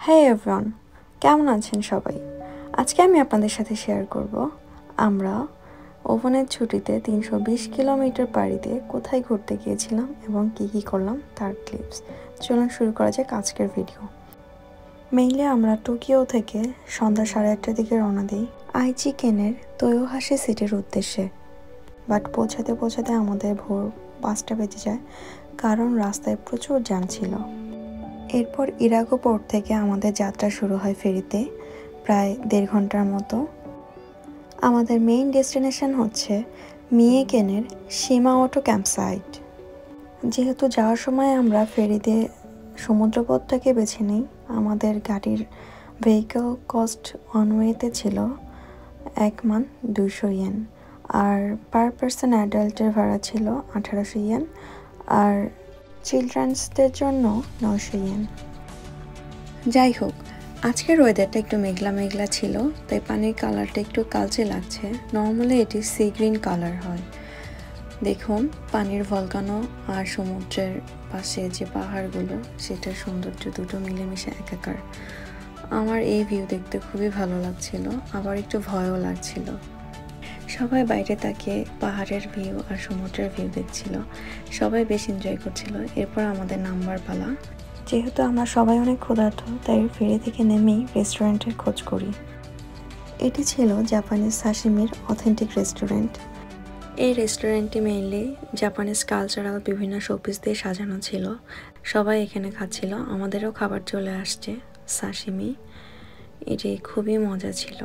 হ্যাঁ এভরিওয়ান, কেমন আছেন সবাই? আজকে আমি আপনাদের সাথে শেয়ার করব আমরা ওভেনের ছুটিতে 320 কিলোমিটার পাড়িতে কোথায় ঘুরতে গিয়েছিলাম এবং কি করলাম তার ক্লিপস। চলুন শুরু করা যাক আজকের ভিডিও। মেইনলি আমরা টোকিও থেকে সন্ধ্যা 8:30টার দিকে রওনা দিই আইচিকেনের তোয়োহাশি সিটির উদ্দেশ্যে। বাট পৌঁছাতে আমাদের ভোর 5টা বেজে যায়, কারণ রাস্তায় প্রচুর জ্যাম ছিল। এরপর ইরাগো পোর্ট থেকে আমাদের যাত্রা শুরু হয় ফেরিতে, প্রায় 1.5 ঘন্টার মতো। আমাদের মেইন ডেস্টিনেশন হচ্ছে মিয়েকেনের শিমাওটো ক্যাম্পসাইট। যেহেতু যাওয়ার সময় আমরা ফেরিতে সমুদ্রপথটাকে বেছে নিই, আমাদের গাড়ির ভেহিকল কস্ট ওয়ান ওয়েতে ছিল 1,200 ইয়েন, আর পার পারসন অ্যাডাল্টের ভাড়া ছিল 1800 ইয়েন, আর চিলড্রেন্সদের জন্য 900 ইয়েন। যাই হোক, আজকের ওয়েদারটা একটু মেঘলা মেঘলা ছিল, তাই পানির কালারটা একটু কালচে লাগছে। নর্মালি এটি সি গ্রিন কালার হয়। দেখুন পানির ভলকানো আর সমুদ্রের পাশে যে পাহাড়গুলো, সেটার সৌন্দর্য দুটো মিলেমিশে একাকার। আমার এই ভিউ দেখতে খুবই ভালো লাগছিল, আবার একটু ভয়ও লাগছিল। সবাই বাইরে তাকিয়ে পাহাড়ের ভিউ আর সমুদ্রের ভিউ দেখছিল, সবাই বেশ এনজয় করছিল। এরপর আমাদের নামবার পালা। যেহেতু আমরা সবাই অনেক ক্ষুধার্ত, তাই ফেরি থেকে নেমেই রেস্টুরেন্টের খোঁজ করি। এটি ছিল জাপানিজ সাশিমির অথেন্টিক রেস্টুরেন্ট। এই রেস্টুরেন্টটি মেইনলি জাপানিজ কালচারাল বিভিন্ন শোপিস দিয়ে সাজানো ছিল। সবাই এখানে খাচ্ছিল, আমাদেরও খাবার চলে আসছে সাশিমি। এটি খুবই মজা ছিল।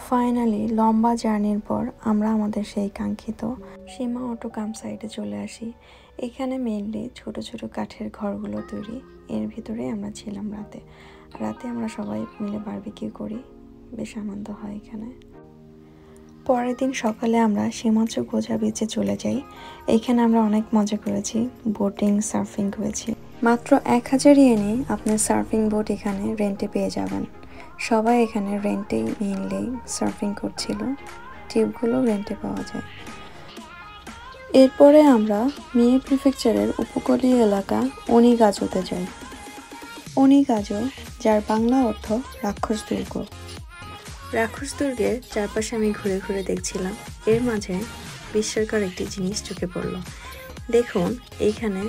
ফাইনালি লম্বা জার্নির পর আমরা আমাদের সেই কাঙ্ক্ষিত শিমাওটো ক্যাম্পসাইটে চলে আসি। এখানে মেইনলি ছোট ছোট কাঠের ঘরগুলো তৈরি, এর ভিতরে আমরা ছিলাম রাতে আমরা সবাই মিলে বারবিকিউ করি, বেশ আনন্দ হয় এখানে। পরের দিন সকালে আমরা শিমাচু গোজা বিচে চলে যাই। এখানে আমরা অনেক মজা করেছি, বোটিং সার্ফিং করেছি। মাত্র 1000 ইয়েনে আপনার সার্ফিং বোট এখানে রেন্টে পেয়ে যাবেন। সবাই এখানে রেন্টেই মেইনলি সার্ফিং করছিল, টিউবগুলো রেন্টে পাওয়া যায়। এরপরে আমরা মিয়ে প্রিফেকচারের উপকূলীয় এলাকা ওনিগাজোতে যাই। ওনিগাজো, যার বাংলা অর্থ রাক্ষস দুর্গ। রাক্ষস দুর্গের চারপাশে আমি ঘুরে ঘুরে দেখছিলাম, এর মাঝে বিস্ময়কর একটি জিনিস চোখে পড়ল। দেখুন, এইখানে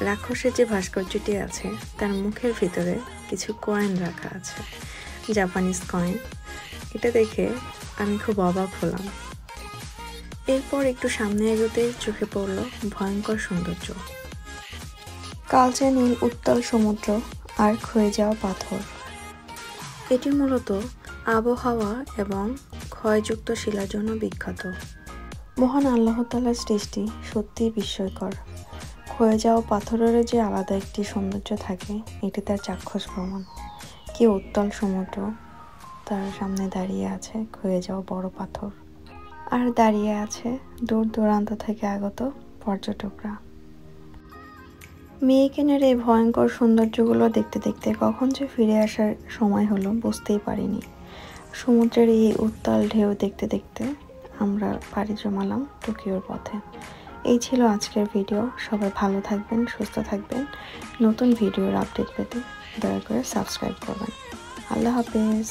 রাক্ষসের যে ভাস্কর্যটি আছে তার মুখের ভিতরে কিছু কয়েন রাখা আছে, জাপানিজ কয়েন। এটা দেখে আমি খুব অবাক হলাম। এরপর একটু সামনে এগোতে চোখে পড়ল ভয়ঙ্কর সৌন্দর্য, কালচে নীল উত্তাল সমুদ্র আর ক্ষয়ে যাওয়া পাথর। এটি মূলত আবহাওয়া এবং ক্ষয়যুক্ত শিলার জন্য বিখ্যাত। মহান আল্লাহ তাআলার সৃষ্টি সত্যিই বিস্ময়কর। ক্ষয়ে যাওয়া পাথরের যে আলাদা একটি সৌন্দর্য থাকে, এটি তার চাক্ষুষ প্রমাণ। কি উত্তাল সমুদ্র, তার সামনে দাঁড়িয়ে আছে ক্ষয়ে যাওয়া বড় পাথর, আর দাঁড়িয়ে আছে দূর দূরান্ত থেকে আগত পর্যটকরা। মিয়েকেনের এই ভয়ঙ্কর সৌন্দর্যগুলো দেখতে দেখতে কখন যে ফিরে আসার সময় হলো বুঝতেই পারিনি। সমুদ্রের এই উত্তাল ঢেউ দেখতে দেখতে আমরা পাড়ি জমালাম টোকিওর পথে। এই ছিল আজকের ভিডিও। সবাই ভালো থাকবেন, সুস্থ থাকবেন। নতুন ভিডিওর আপডেট পেতে দয়া করে সাবস্ক্রাইব করবেন। আল্লাহ হাফেজ।